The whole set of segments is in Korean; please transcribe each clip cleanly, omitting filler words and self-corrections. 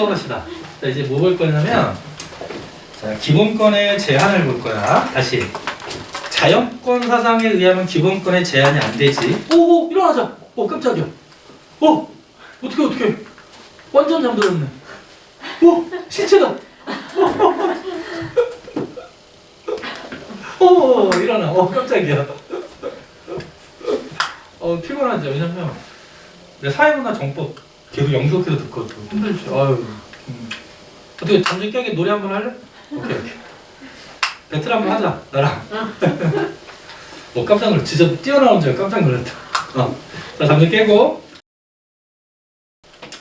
수업합시다. 자, 이제 뭐 볼 거냐면, 자, 기본권의 제한을 볼 거야. 다시. 자연권 사상에 의하면 기본권의 제한이 안 되지. 오, 일어나자. 오, 깜짝이야. 어떻게. 완전 잠들었네. 오, 시체다. 일어나. 깜짝이야. 피곤하죠. 왜냐면, 내 사회문화 정법 계속 영속해서 듣거든. 힘들지. 어떻게 잠들 깨게 노래 한번 할래? 오케이. 배틀 한번 하자. 나랑. 깜짝 놀랐. 진짜 뛰어나온 줄 깜짝 놀랐다. 자, 잠들 깨고.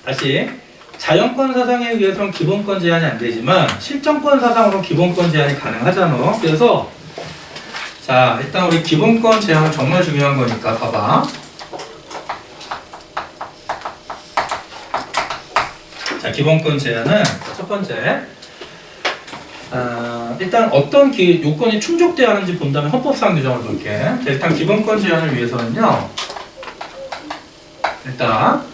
다시. 자연권 사상에 의해서는 기본권 제한이 안 되지만 실정권 사상으로 기본권 제한이 가능하잖아. 그래서 자, 일단 우리 기본권 제한은 정말 중요한 거니까 봐봐. 자, 기본권 제한은 첫 번째. 일단 어떤 요건이 충족되어야 하는지 본다면 헌법상 규정을 볼게. 자, 일단 기본권 제한을 위해서는요. 일단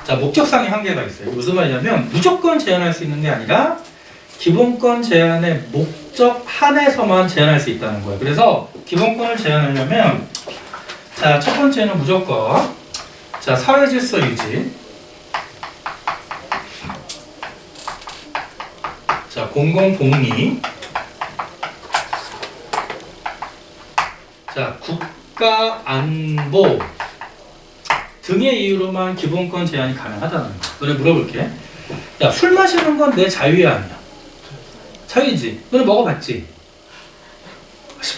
자, 목적상의 한계가 있어요. 무슨 말이냐면 무조건 제한할 수 있는 게 아니라 기본권 제한의 목적 한에서만 제한할 수 있다는 거예요. 그래서 기본권을 제한하려면 자, 첫 번째는 무조건 자, 사회질서 유지, 자, 공공복리, 자, 국가안보 등의 이유로만 기본권 제한이 가능하다는 거야. 너네 물어볼게. 야, 술 마시는 건 내 자유야 아니야? 자유지. 너네 먹어봤지?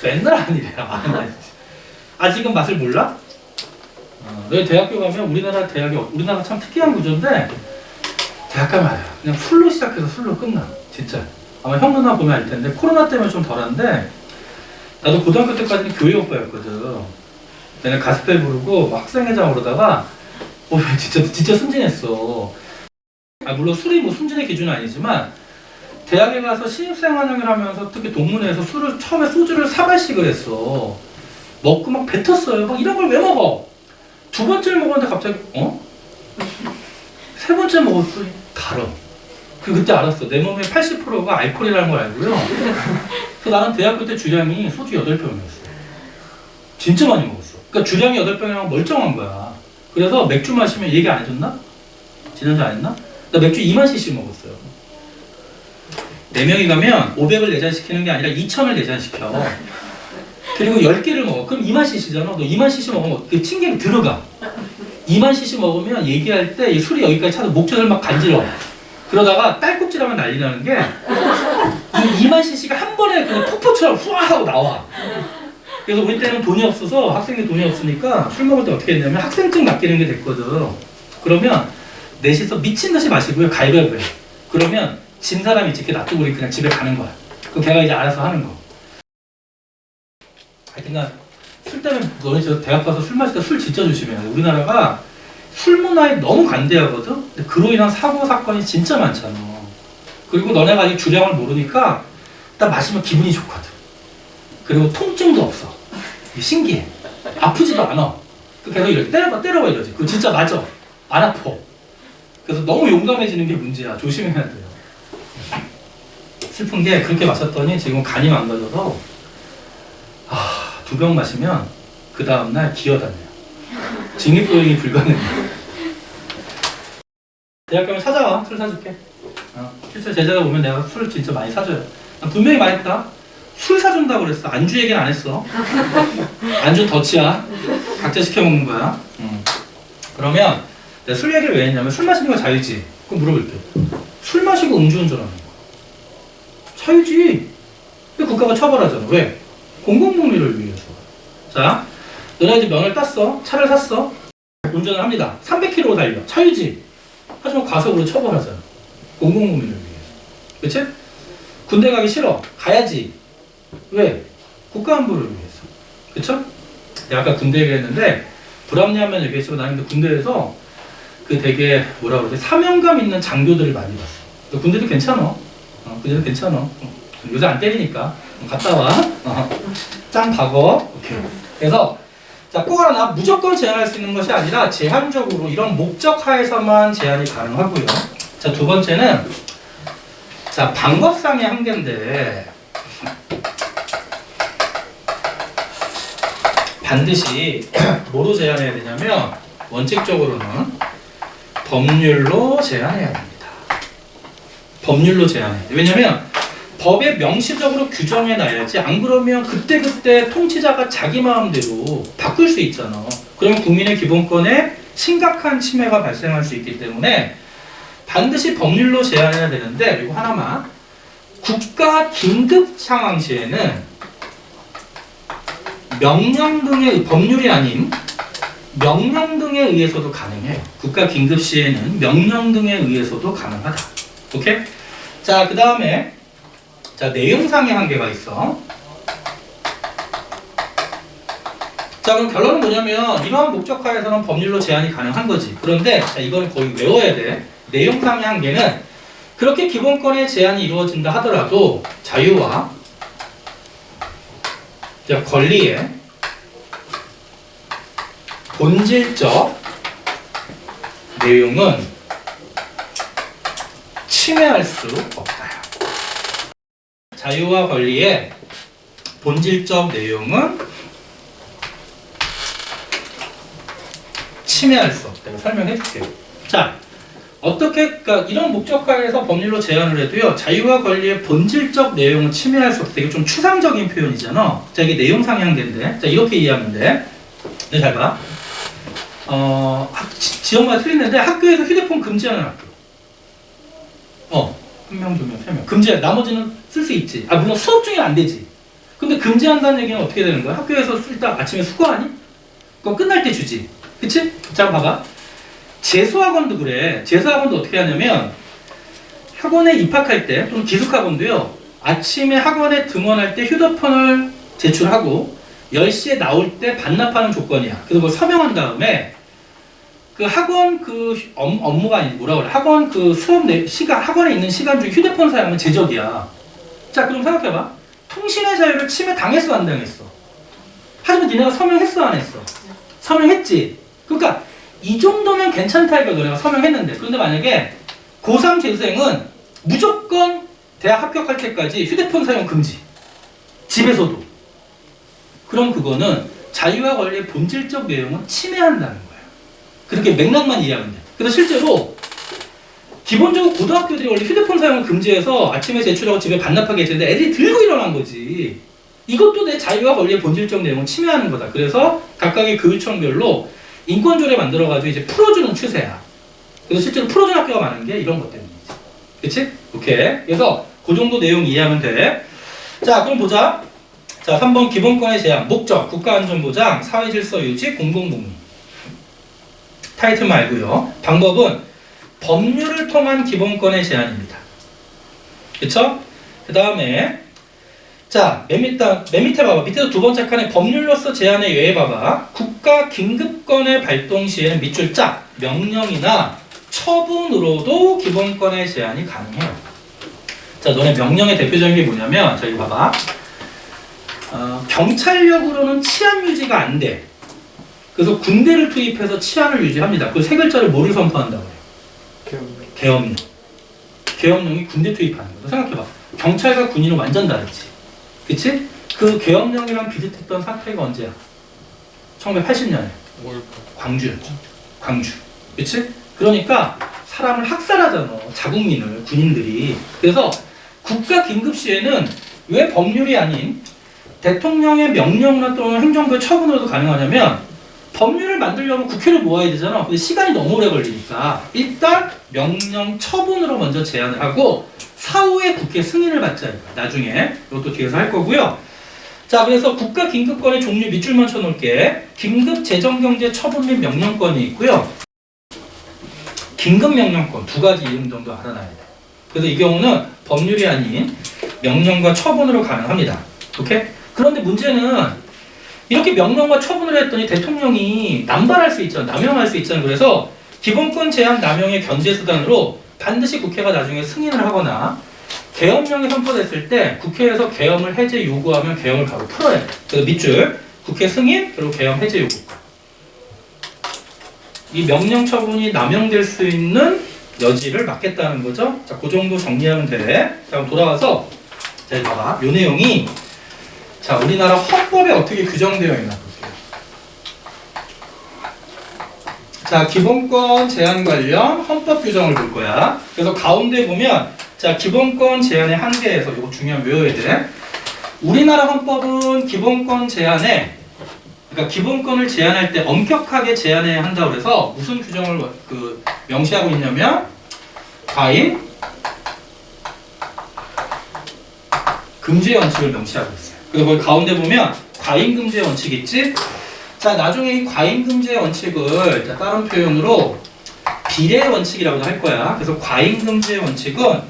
맨날 아니래. 아직은 맛을 몰라? 너희 대학교 가면 우리나라 참 특이한 구조인데 대학 가면 알아요. 그냥 술로 시작해서 술로 끝나. 진짜. 아마 형 누나 보면 알 텐데 코로나 때문에 좀 덜한데 나도 고등학교 때까지는 교회 오빠였거든. 내가 가스펠 부르고 학생회장 오르다가 진짜 순진했어. 물론 술이 뭐 순진의 기준은 아니지만 대학에 가서 신입생 환영을 하면서 특히 동문회에서 술을 처음에 소주를 4발씩을 했어. 먹고 막 뱉었어요. 막 이런 걸 왜 먹어? 두 번째를 먹었는데 갑자기 세 번째 먹었더니 달어. 그때 알았어. 내 몸의 80%가 알코올이라는 걸 알고요. 그래서 나는 대학교 때 주량이 소주 8병이었어. 진짜 많이 먹었어. 그러니까 주량이 8병이라면 멀쩡한 거야. 그래서 맥주 마시면 얘기 안 해줬나? 지난주 안 했나? 나 맥주 2만 cc 먹었어요. 4명이 가면 500을 내잔시키는 게 아니라 2000을 내잔시켜. 그리고 10개를 먹어. 그럼 2만 cc잖아. 너 2만 cc 먹으면 그 침객이 들어가. 2만 cc 먹으면 얘기할 때 이 술이 여기까지 차서 목젖을 막 간질러. 그러다가 딸꾹질하면 난리 나는 게 이 2만 cc가 한 번에 그냥 폭포처럼 후아 하고 나와. 그래서 우리 때는 돈이 없어서 학생들 돈이 없으니까 술 먹을 때 어떻게 했냐면 학생증 맡기는 게 됐거든. 그러면 넷이서 미친 듯이 마시고요. 가위바위보 해. 그러면 진 사람이 이렇게 놔두고 우리 그냥 집에 가는 거야. 그럼 걔가 이제 알아서 하는 거. 하여튼간 술 때문에 너네 저 대학 가서 술 마실 때 술 진짜 조심해야 돼. 우리나라가 술 문화에 너무 관대하거든. 근데 그로 인한 사고 사건이 진짜 많잖아. 그리고 너네가 아직 주량을 모르니까 딱 마시면 기분이 좋거든. 그리고 통증도 없어. 신기해. 아프지도 않아. 계속 이렇게 때려봐 이러지. 그거 진짜 맞아. 안 아파. 그래서 너무 용감해지는 게 문제야. 조심해야 돼요. 슬픈 게 그렇게 마셨더니 지금 간이 망가져서 2병 마시면 그 다음날 기어다녀요. 직립보행이 불가능해. 대학 가면 찾아와. 술 사줄게. 실제 제자가 보면 내가 술 진짜 많이 사줘요. 분명히 말했다. 술 사준다고 그랬어. 안주 얘기는 안 했어. 안주 덫이야. 각자 시켜 먹는 거야. 그러면 내가 술 얘기를 왜 했냐면 술 마시는 건 자유지. 그럼 물어볼게. 술 마시고 음주운전하는 거 자유지. 근데 국가가 처벌하잖아. 왜? 공공복리를 위해서. 자, 너네 이제 면허를 땄어. 차를 샀어. 운전을 합니다. 300km 달려. 자유지. 하지만 과속으로 처벌하잖아. 공공복리를 위해서. 그치? 군대 가기 싫어. 가야지. 왜? 국가안보를 위해서. 그쵸? 내가 아까 군대 얘기했는데 불합리하면 얘기했지만 나는 근데 군대에서 그 되게 뭐라 그러지? 사명감 있는 장교들을 많이 봤어. 군대도 괜찮아. 군대도 괜찮아. 요새 안 때리니까. 갔다 와. 짱 박어. 오케이. 그래서 자, 꼭 알아놔. 무조건 제한할 수 있는 것이 아니라 제한적으로 이런 목적 하에서만 제한이 가능하고요. 자, 두 번째는 자, 방법상의 한계인데 반드시 뭐로 제한해야 되냐면 원칙적으로는 법률로 제한해야 됩니다. 법률로 제한해야 돼. 왜냐면 법에 명시적으로 규정해 놔야지 안 그러면 그때그때 통치자가 자기 마음대로 바꿀 수 있잖아. 그러면 국민의 기본권에 심각한 침해가 발생할 수 있기 때문에 반드시 법률로 제한해야 되는데 이거 하나만 국가 긴급 상황 시에는 명령 등의 법률이 아닌 명령 등에 의해서도 가능해요. 국가 긴급 시에는 명령 등에 의해서도 가능하다. 오케이? 자, 그 다음에 자, 내용상의 한계가 있어. 자, 그럼 결론은 뭐냐면 이러한 목적하에서는 법률로 제한이 가능한 거지. 그런데 자, 이거는 거의 외워야 돼. 내용상의 한계는 그렇게 기본권의 제한이 이루어진다 하더라도 자유와 자, 권리의 본질적 내용은 침해할 수 없다. 자유와 권리의 본질적 내용은 침해할 수 없다. 설명해 줄게요. 자, 어떻게, 그러니까 이런 목적하에서 법률로 제한을 해도요, 자유와 권리의 본질적 내용은 침해할 수 없다. 이게 좀 추상적인 표현이잖아. 자, 이게 내용상의 한계인데, 자, 이렇게 이해하면 돼. 네, 잘 봐. 지역마다 틀리는데 학교에서 휴대폰 금지하는 학교. 한 명, 두 명, 세 명. 금지해. 나머지는 쓸 수 있지. 아, 물론 수업 중에 안 되지. 근데 금지한다는 얘기는 어떻게 되는 거야? 학교에서 쓸 때 아침에 수거하니? 그럼 끝날 때 주지. 그치? 자, 봐봐. 재수학원도 그래. 재수학원도 어떻게 하냐면 학원에 입학할 때 또는 기숙학원도요. 아침에 학원에 등원할 때 휴대폰을 제출하고 10시에 나올 때 반납하는 조건이야. 그래서 그걸 서명한 다음에 그 학원 그 업무가 아니고 뭐라 그래? 학원 그 수업 시간 학원에 있는 시간 중에 휴대폰 사용은 제적이야. 자, 그럼 생각해봐. 통신의 자유를 침해 당했어, 안 당했어? 하지만 니네가 서명했어, 안 했어? 서명했지. 그러니까 이 정도면 괜찮다 이거 너네가 서명했는데 그런데 만약에 고3 재수생은 무조건 대학 합격할 때까지 휴대폰 사용 금지. 집에서도. 그럼 그거는 자유와 권리의 본질적 내용은 침해한다는 거예요. 그렇게 맥락만 이해하면 돼. 그래서 실제로 기본적으로 고등학교들이 원래 휴대폰 사용을 금지해서 아침에 제출하고 집에 반납하게 했는데 애들이 들고 일어난 거지. 이것도 내 자유와 권리의 본질적 내용을 침해하는 거다. 그래서 각각의 교육청별로 인권조례 만들어가지고 이제 풀어주는 추세야. 그래서 실제로 풀어주는 학교가 많은 게 이런 것 때문이지. 그치? 오케이. 그래서 그 정도 내용 이해하면 돼. 자, 그럼 보자. 자, 3번 기본권의 제한, 목적, 국가안전보장, 사회질서 유지, 공공복리. 타이틀 말고요. 방법은 법률을 통한 기본권의 제한입니다. 그쵸? 그 다음에 자, 맨 밑에 봐봐. 밑에서 두 번째 칸에 법률로서 제한의 예외 봐봐. 국가 긴급권의 발동 시에는 밑줄 짝, 명령이나 처분으로도 기본권의 제한이 가능해요. 자, 너네 명령의 대표적인 게 뭐냐면 저기 봐봐. 경찰력으로는 치안 유지가 안 돼. 그래서 군대를 투입해서 치안을 유지합니다. 그 세 글자를 뭐를 선포한다고 해요? 계엄령. 계엄령이 군대 투입하는 거죠. 생각해봐. 경찰과 군인은 완전 다르지. 그치? 그 계엄령이랑 비슷했던 사태가 언제야? 1980년에. 광주였죠. 광주. 그치? 그러니까 사람을 학살하잖아. 자국민을, 군인들이. 그래서 국가 긴급 시에는 왜 법률이 아닌 대통령의 명령이나 또는 행정부의 처분으로도 가능하냐면 법률을 만들려면 국회를 모아야 되잖아. 근데 시간이 너무 오래 걸리니까 일단 명령 처분으로 먼저 제안을 하고 사후에 국회 승인을 받자. 나중에 이것도 뒤에서 할 거고요. 자, 그래서 국가 긴급권의 종류 밑줄만 쳐놓을게. 긴급 재정경제 처분 및 명령권이 있고요. 긴급 명령권 두 가지 이름 정도 알아놔야 돼. 그래서 이 경우는 법률이 아닌 명령과 처분으로 가능합니다. 오케이? 그런데 문제는 이렇게 명령과 처분을 했더니 대통령이 남발할 수 있잖아. 남용할 수 있잖아. 그래서 기본권 제한 남용의 견제수단으로 반드시 국회가 나중에 승인을 하거나 계엄령이 선포됐을 때 국회에서 계엄을 해제 요구하면 계엄을 바로 풀어야 돼. 그래서 밑줄 국회 승인 그리고 계엄 해제 요구권. 이 명령 처분이 남용될 수 있는 여지를 막겠다는 거죠. 자, 그 정도 정리하면 돼. 자, 그럼 돌아와서 자, 이거 봐봐. 요 내용이 자, 우리나라 헌법에 어떻게 규정되어 있나 볼게요. 자, 기본권 제한 관련 헌법 규정을 볼 거야. 그래서 가운데 보면 자, 기본권 제한의 한계에서 이거 중요한 외워야 돼. 우리나라 헌법은 기본권 제한에 그러니까 기본권을 제한할 때 엄격하게 제한해야 한다고 해서 무슨 규정을 명시하고 있냐면 과잉 금지의 원칙을 명시하고 있어요. 그래서 거기 가운데 보면 과잉 금지의 원칙 있지? 자, 나중에 이 과잉 금지의 원칙을 자, 다른 표현으로 비례의 원칙이라고도 할 거야. 그래서 과잉 금지의 원칙은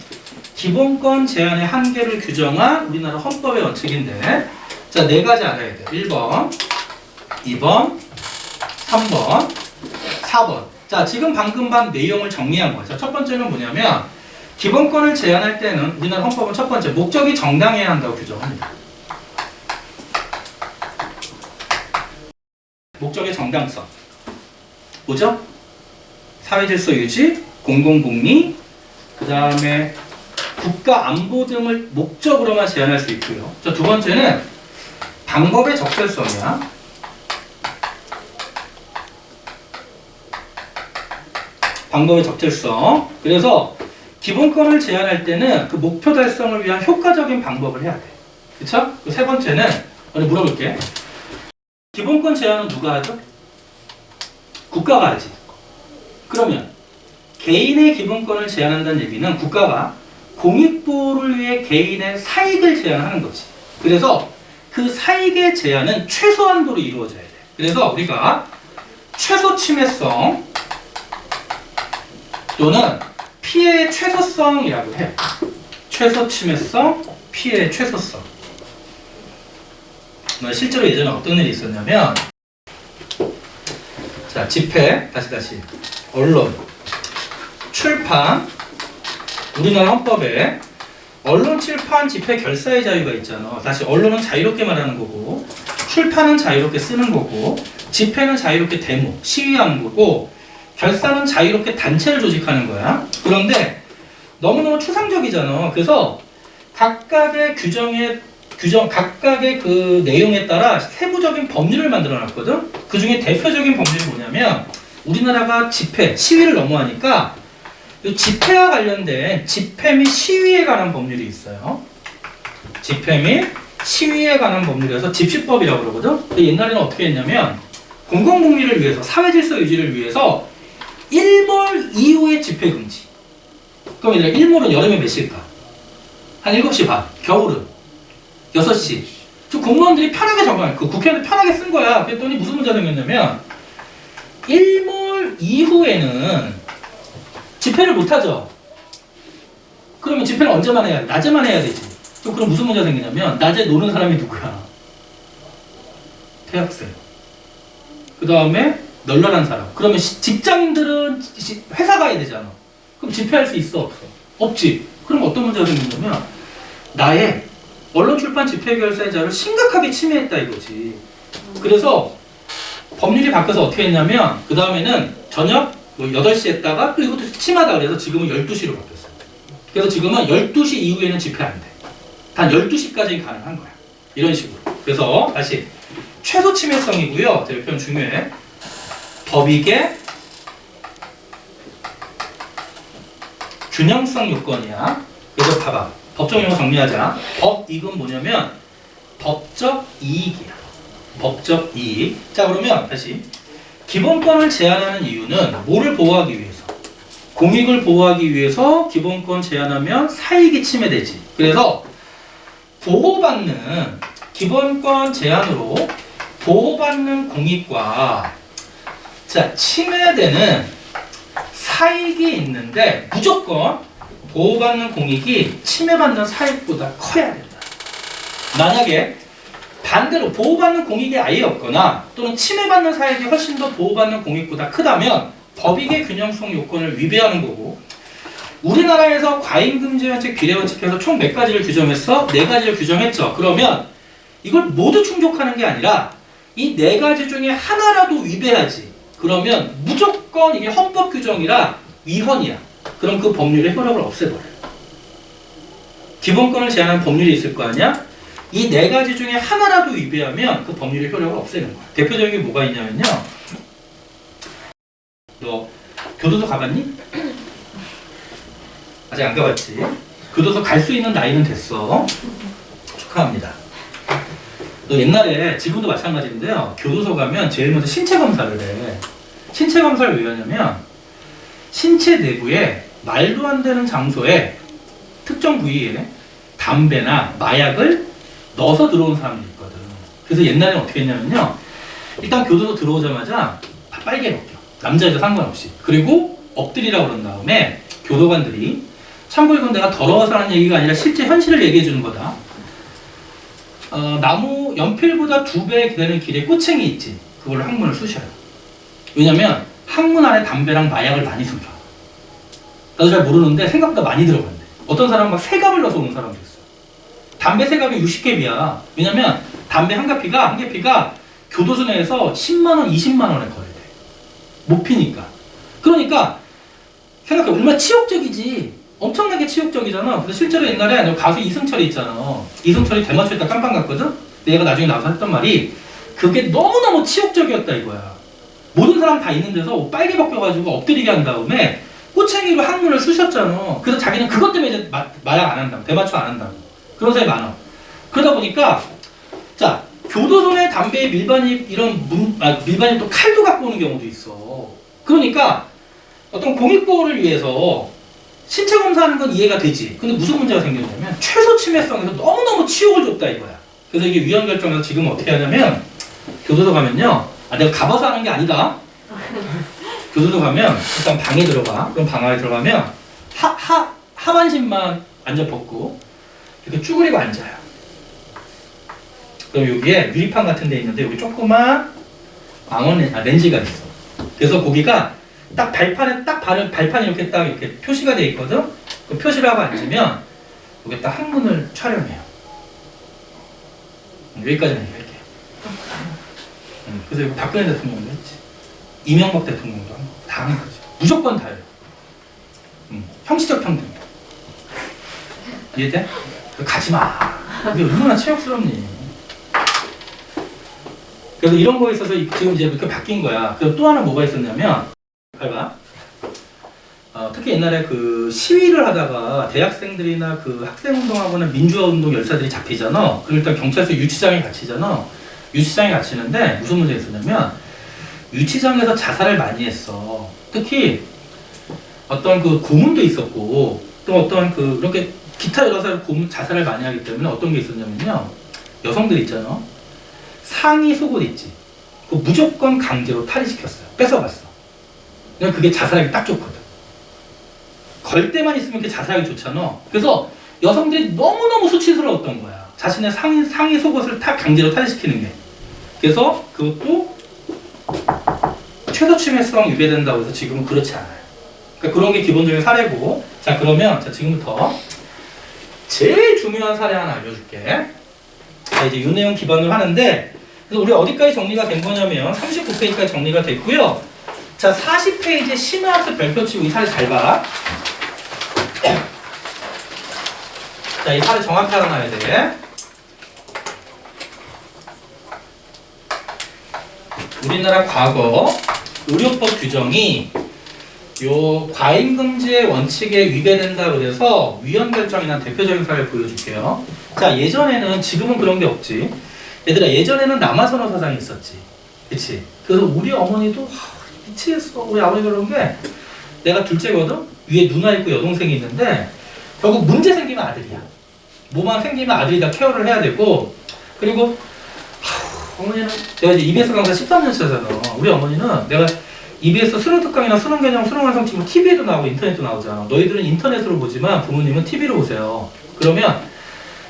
기본권 제한의 한계를 규정한 우리나라 헌법의 원칙인데 자, 네 가지 알아야 돼. 1번, 2번, 3번, 4번. 자, 지금 방금 반 내용을 정리한 거죠. 첫 번째는 뭐냐면 기본권을 제한할 때는 우리나라 헌법은 첫 번째 목적이 정당해야 한다고 규정합니다. 목적의 정당성. 뭐죠? 사회질서 유지, 공공복리, 그 다음에 국가 안보 등을 목적으로만 제한할 수 있고요. 자, 두 번째는 방법의 적절성이야. 방법의 적절성. 그래서 기본권을 제한할 때는 그 목표 달성을 위한 효과적인 방법을 해야 돼. 그쵸? 그 세 번째는 어디 물어볼게. 기본권 제한은 누가 하죠? 국가가 하지. 그러면 개인의 기본권을 제한한다는 얘기는 국가가 공익보호를 위해 개인의 사익을 제한하는 거지. 그래서 그 사익의 제한은 최소한도로 이루어져야 돼. 그래서 우리가 최소 침해성 또는 피해의 최소성이라고 해. 최소 침해성, 피해의 최소성. 실제로 예전에 어떤 일이 있었냐면 자, 집회, 다시 언론, 출판, 우리나라 헌법에 언론, 출판, 집회, 결사의 자유가 있잖아. 다시 언론은 자유롭게 말하는 거고 출판은 자유롭게 쓰는 거고 집회는 자유롭게 데모, 시위하는 거고 결사는 자유롭게 단체를 조직하는 거야. 그런데 너무너무 추상적이잖아. 그래서 각각의 각각의 그 내용에 따라 세부적인 법률을 만들어 놨거든. 그 중에 대표적인 법률이 뭐냐면 우리나라가 집회, 시위를 너무하니까 집회와 관련된 집회 및 시위에 관한 법률이 있어요. 집회 및 시위에 관한 법률이라서 집시법이라고 그러거든. 근데 옛날에는 어떻게 했냐면 공공복리를 위해서, 사회질서 유지를 위해서 일몰 이후에 집회 금지. 그럼 얘들아, 일몰은 여름에 몇 시일까? 한 7시 반. 겨울은 6시. 저 공무원들이 편하게 적어요. 그 국회의원들 편하게 쓴 거야. 그랬더니 무슨 문제가 생겼냐면 일몰 이후에는 집회를 못 하죠. 그러면 집회는 언제만 해야 돼? 낮에만 해야 되지. 그럼 무슨 문제가 생기냐면 낮에 노는 사람이 누구야? 대학생. 그 다음에 널널한 사람. 그러면 직장인들은 회사 가야 되잖아. 그럼 집회할 수 있어? 없어? 없지. 그럼 어떤 문제가 생기냐면 나의 언론 출판 집회 결사의 자유를 심각하게 침해했다 이거지. 그래서 법률이 바뀌어서 어떻게 했냐면 그 다음에는 저녁 8시 했다가 또 이것도 심하다 그래서 지금은 12시로 바뀌었어요. 그래서 지금은 12시 이후에는 집회 안 돼. 단 12시까지 가능한 거야. 이런 식으로. 그래서 다시 최소 침해성이고요. 이 표현 중요해. 법익의 균형성 요건이야. 그래서 봐봐. 법적 용어 정리하자. 법익은 뭐냐면 법적 이익이야. 법적 이익. 자, 그러면 다시 기본권을 제한하는 이유는 뭐를 보호하기 위해서? 공익을 보호하기 위해서 기본권 제한하면 사익이 침해되지. 그래서 보호받는 기본권 제한으로 보호받는 공익과 자, 침해되는 사익이 있는데 무조건 보호받는 공익이 침해받는 사익보다 커야 된다. 만약에 반대로 보호받는 공익이 아예 없거나 또는 침해받는 사익이 훨씬 더 보호받는 공익보다 크다면 법익의 균형성 요건을 위배하는 거고 우리나라에서 과잉금지원칙, 비례원칙에서 총 몇 가지를 규정했어? 4가지를 규정했죠. 그러면 이걸 모두 충족하는 게 아니라 이 네 가지 중에 하나라도 위배하지. 그러면 무조건 이게 헌법 규정이라 위헌이야. 그럼 그 법률의 효력을 없애버려. 기본권을 제한하는 법률이 있을 거 아니야? 이 네 가지 중에 하나라도 위배하면 그 법률의 효력을 없애는 거야. 대표적인 게 뭐가 있냐면요. 너 교도소 가봤니? 아직 안 가봤지? 교도소 갈 수 있는 나이는 됐어. 축하합니다. 너 옛날에, 지금도 마찬가지인데요. 교도소 가면 제일 먼저 신체 검사를 해. 신체 검사를 왜 하냐면 신체 내부에 말도 안 되는 장소에 특정 부위에 담배나 마약을 넣어서 들어온 사람들이 있거든. 그래서 옛날에는 어떻게 했냐면요. 일단 교도소 들어오자마자 다 빨개 벗겨. 남자 여자 상관없이. 그리고 엎드리라고 그런 다음에 교도관들이, 참고로 이건 내가 더러워서 하는 얘기가 아니라 실제 현실을 얘기해 주는 거다. 나무 연필보다 2배 되는 길에 꼬챙이 있지. 그걸로 항문을 쑤셔요. 왜냐면 항문 안에 담배랑 마약을 많이 숨겨. 나도 잘 모르는데 생각보다 많이 들어간대. 어떤 사람은 막 3갑을 넣어서 오는 사람도 있어. 담배 3갑이 60갭이야. 왜냐면 담배 한 개피가 교도소 내에서 10만원, 20만원에 거래돼. 못 피니까. 그러니까 생각해. 얼마나 치욕적이지. 엄청나게 치욕적이잖아. 근데 실제로 옛날에 가수 이승철이 있잖아. 이승철이 대마초에다 깜빵 갔거든? 내가 나중에 나와서 했던 말이 그게 너무너무 치욕적이었다 이거야. 모든 사람 다 있는 데서 빨개 벗겨가지고 엎드리게 한 다음에 꼬챙이로 항문을 쑤셨잖아. 그래서 자기는 그것 때문에 이제 마약 안 한다고. 대마초 안 한다고. 그런 사람이 많아. 그러다 보니까 자, 교도소 내 담배에 밀반입 밀반입 또 칼도 갖고 오는 경우도 있어. 그러니까 어떤 공익보호를 위해서 신체 검사하는 건 이해가 되지. 근데 무슨 문제가 생겼냐면 최소 침해성에서 너무너무 치욕을 줬다 이거야. 그래서 이게 위헌 결정에서 지금 어떻게 하냐면 교도소 가면요. 내가 가봐서 하는 게 아니다. 교도소 가면 일단 방에 들어가. 그럼 방 안에 들어가면 하반신만 앉아 벗고 이렇게 쭈그리고 앉아요. 그럼 여기에 유리판 같은 데 있는데 여기 조그만 렌즈가 있어. 그래서 거기가 딱 발판에 발판이 이렇게 표시가 돼 있거든. 그 표시를 하고 앉으면 여기 딱 항문을 촬영해요. 여기까지만 얘기할게요. 그래서 이거 박근혜 대통령도 했지. 이명박 대통령도 다 하는 거지. 무조건 다예요. 형식적 평등. 이해돼? 가지 마. 이게 얼마나 치욕스럽니. 그래서 이런 거에 있어서 지금 이제 이렇게 바뀐 거야. 그리고 또 하나 뭐가 있었냐면 봐봐. 특히 옛날에 그 시위를 하다가 대학생들이나 그 학생운동하거나 민주화운동 열사들이 잡히잖아. 그럼 일단 경찰서 유치장에 갇히잖아. 유치장에 갇히는데 무슨 문제가 있었냐면 유치장에서 자살을 많이 했어. 특히 어떤 그 고문도 있었고 또 어떤 그 이렇게 기타 여러 사람 자살을 많이 하기 때문에 어떤 게 있었냐면요. 여성들 있잖아. 상의 속옷 있지. 그거 무조건 강제로 탈의시켰어요. 뺏어갔어. 그냥 그게 자살하기 딱 좋거든. 걸 때만 있으면 그게 자살하기 좋잖아. 그래서 여성들이 너무너무 수치스러웠던 거야. 자신의 상의 속옷을 강제로 탈의시키는 게. 그래서 그것도 최소 침해성 위배된다고 해서 지금은 그렇지 않아요. 그러니까 그런 게 기본적인 사례고. 자, 그러면 지금부터 제일 중요한 사례 하나 알려줄게. 자, 이제 이 내용 기반으로 하는데 그래서 우리 어디까지 정리가 된 거냐면 39페이지까지 정리가 됐고요. 자, 40페이지에 심화학습 별표치고 이 사례 잘 봐. 자, 이 사례 정확히 알아놔야 돼. 우리나라 과거 의료법 규정이 요 과잉금지의 원칙에 위배된다 그래서 위헌 결정이나 대표적인 사례를 보여줄게요. 자, 예전에는, 지금은 그런 게 없지. 얘들아, 예전에는 남아선호 사상이 있었지. 그치? 그래서 우리 어머니도 미치겠어. 우리 아버지 그런 게 내가 둘째거든? 위에 누나 있고 여동생이 있는데 결국 문제 생기면 아들이야. 뭐만 생기면 아들이 다 케어를 해야 되고, 그리고 어머니는 내가 이제 EBS 강사 13년 차잖아. 우리 어머니는 내가 EBS 수능 특강이나 수능 개념, 수능 완성 친구 TV에도 나오고 인터넷도 나오잖아. 너희들은 인터넷으로 보지만 부모님은 TV로 보세요. 그러면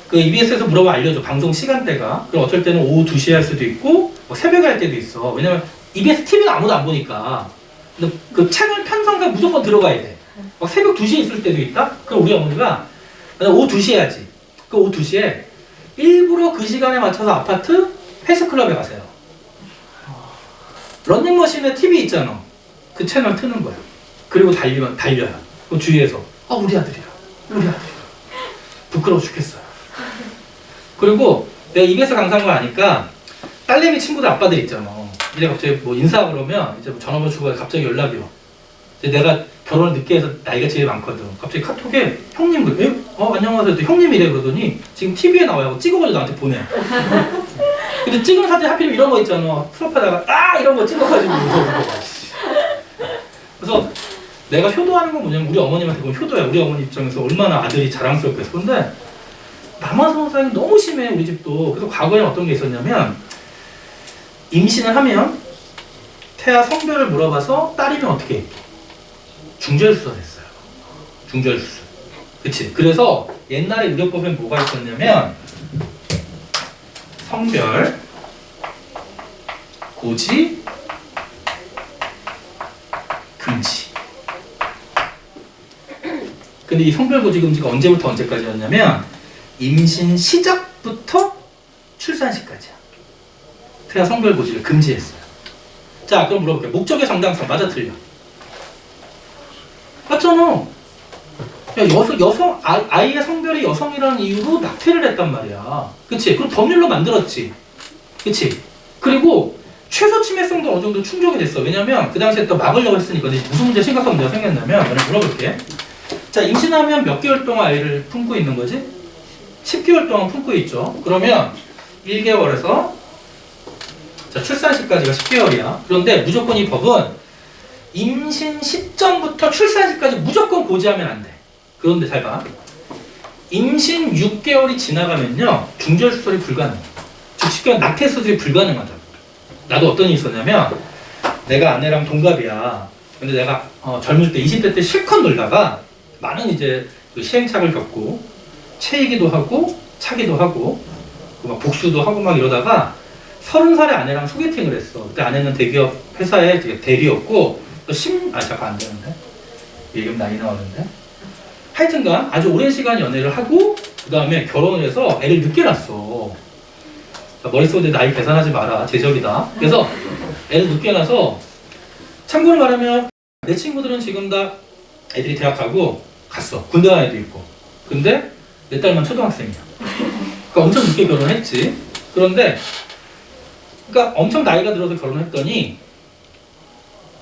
그 EBS에서 물어봐 알려줘. 방송 시간대가. 그럼 어쩔 때는 오후 2시에 할 수도 있고 뭐 새벽에 할 때도 있어. 왜냐면 EBS TV는 아무도 안 보니까. 근데 그 채널 편성가 무조건 들어가야 돼. 막 새벽 2시에 있을 때도 있다? 그럼 우리 어머니가 오후 2시에 해야지. 그 오후 2시에 일부러 그 시간에 맞춰서 아파트 헬스클럽에 가세요. 런닝머신에 TV 있잖아. 그 채널 트는 거야. 그리고 달려요. 그 주위에서 우리 아들이야. 우리 아들이야. 부끄러워 죽겠어요. 그리고 내가 입에서 강사한 거 아니까 딸내미 친구들 아빠들 있잖아. 이제 갑자기 뭐 인사 그러면 이제 뭐 전화번호 주고 갑자기 연락이 와. 이제 내가 결혼을 늦게 해서 나이가 제일 많거든. 갑자기 카톡에 형님 그래. 안녕하세요. 또 형님이래 그러더니 지금 TV에 나와요. 찍어가지고 나한테 보내. 근데 찍은 사진 하필 이런 거 있잖아. 풀업하다가 이런 거 찍어가지고 그래서 내가 효도하는 건 뭐냐면 우리 어머님한테 그건 효도야. 우리 어머니 입장에서 얼마나 아들이 자랑스럽겠어. 근데 남아선상이 너무 심해 우리 집도. 그래서 과거에는 어떤 게 있었냐면 임신을 하면 태아 성별을 물어봐서 딸이면 어떻게 해? 중절수술 했어요. 중절수술. 그치? 그래서 옛날에 의료법엔 뭐가 있었냐면 성별, 고지, 금지. 근데 이 성별, 고지, 금지가 언제부터 언제까지였냐면 임신 시작부터 출산 시까지야. 태아 성별, 고지를 금지했어요. 자, 그럼 물어볼게요. 목적의 정당성 맞아 틀려? 맞잖아. 아이의 성별이 여성이라는 이유로 낙태를 했단 말이야. 그치? 그럼 법률로 만들었지. 그치? 그리고 최소 침해성도 어느 정도 충족이 됐어. 왜냐면 그 당시에 또 막으려고 했으니까. 무슨 문제, 심각한 문제가 생겼냐면 내가 물어볼게. 자, 임신하면 몇 개월 동안 아이를 품고 있는 거지? 10개월 동안 품고 있죠. 그러면 1개월에서 자, 출산 시까지가 10개월이야. 그런데 무조건 이 법은 임신 시점부터 출산 시까지 무조건 고지하면 안 돼. 그런데 잘 봐. 임신 6개월이 지나가면요. 중절수술이 불가능해. 즉 쉽게 말하면 낙태 수술이 불가능하다. 나도 어떤 일이 있었냐면 내가 아내랑 동갑이야. 근데 내가 젊을 때 20대 때 실컷 놀다가 많은 이제 그 시행착오를 겪고 체이기도 하고 차기도 하고 막 복수도 하고 막 이러다가 30살에 아내랑 소개팅을 했어. 그때 아내는 대기업 회사에 대리였고 또 잠깐 안 되는데 얘기하면 나이 나오는데 하여튼간 아주 오랜 시간 연애를 하고 그 다음에 결혼을 해서 애를 늦게 낳았어. 머릿속에 나이 계산하지 마라. 제적이다. 그래서 애를 늦게 낳아서 참고로 말하면 내 친구들은 지금 다 애들이 대학 가고 갔어. 군대 간 애도 있고. 근데 내 딸만 초등학생이야. 그러니까 엄청 늦게 결혼했지. 그런데 그러니까 엄청 나이가 들어서 결혼했더니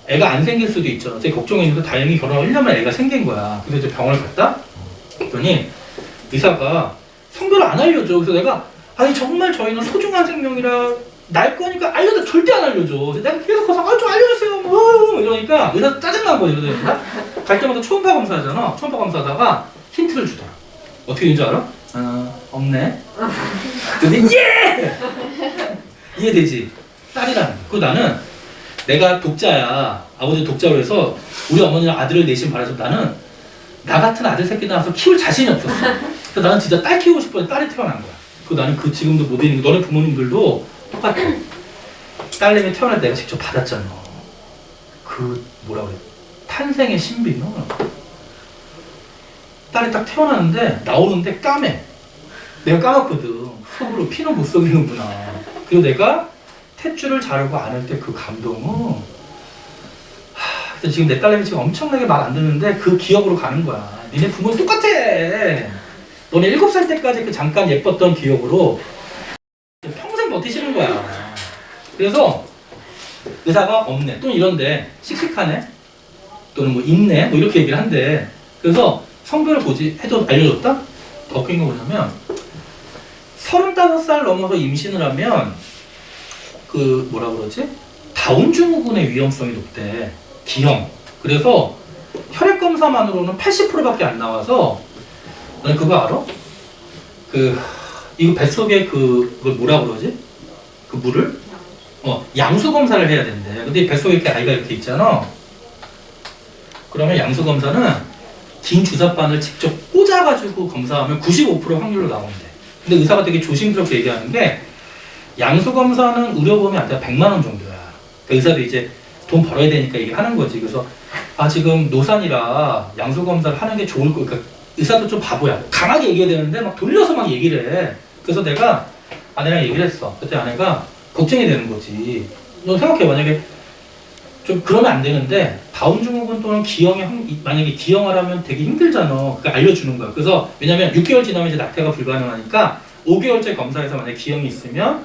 애가 안 생길 수도 있죠. 되게 걱정했는데 다행히 결혼하고 1년 만에 애가 생긴 거야. 그래서 이제 병원을 갔다? 그랬더니 의사가 성별을 안 알려줘. 그래서 내가 아니 정말 저희는 소중한 생명이라 날 거니까 알려줘. 절대 안 알려줘. 내가 계속 가서 좀 알려주세요. 뭐 이러니까 의사 짜증난 거야. 이러니까 갈 때마다 초음파 검사하잖아. 초음파 검사하다가 힌트를 주더라. 어떻게 되는 줄 알아? 없네. 근데 이해되지? 딸이라는 거. 그리고 나는 내가 독자야. 아버지 독자로 해서 우리 어머니랑 아들을 내심 바라서 나는 나 같은 아들 새끼 낳아서 키울 자신이 없었어. 그래서 나는 진짜 딸 키우고 싶었는데 딸이 태어난 거야. 그리고 나는 그 지금도 못 있는 게 너네 부모님들도 똑같아. 딸내미 태어날 때 내가 직접 받았잖아. 그 뭐라 그래? 탄생의 신비. 딸이 딱 태어나는데 나오는데 까매. 내가 까맣거든. 속으로 피는 못 속이는구나. 그리고 내가 탯줄을 자르고 안을 때 그 감동은 그래서 지금 내 딸내미 지금 엄청나게 말 안 듣는데 그 기억으로 가는 거야. 니네 부모는 똑같아. 너네 7살 때까지 그 잠깐 예뻤던 기억으로 평생 버티시는 거야. 그래서 의사가 없네 또는 이런데 씩씩하네 또는 뭐 있네 뭐 이렇게 얘기를 한대. 그래서 성별을 알려줬다? 더 웃긴 거 뭐냐면 35살 넘어서 임신을 하면 그 뭐라 그러지? 다운 증후군의 위험성이 높대. 기형. 그래서 혈액 검사만으로는 80%밖에 안 나와서 넌 그거 알아? 이거 뱃속에 그걸 뭐라 그러지? 그 물을? 양수 검사를 해야 된대. 근데 뱃속에 이렇게 아이가 이렇게 있잖아. 그러면 양수 검사는 긴 주사바늘 직접 꽂아가지고 검사하면 95% 확률로 나온대. 근데 의사가 되게 조심스럽게 얘기하는 게 양수 검사는 의료보험이 안 돼. 100만 원 정도야. 그러니까 의사도 이제 돈 벌어야 되니까 얘기를 하는 거지. 그래서 지금 노산이라 양수 검사를 하는 게 좋을 거. 그러니까 의사도 좀 바보야. 강하게 얘기해야 되는데 막 돌려서 막 얘기를 해. 그래서 내가 아내랑 얘기를 했어. 그때 아내가 걱정이 되는 거지. 너 생각해. 만약에 좀 그러면 안 되는데 다운증후군 또는 만약에 기형아라면 되게 힘들잖아. 그러니까 알려주는 거야. 그래서 왜냐면 6개월 지나면 이제 낙태가 불가능하니까 5개월째 검사에서 만약에 기형이 있으면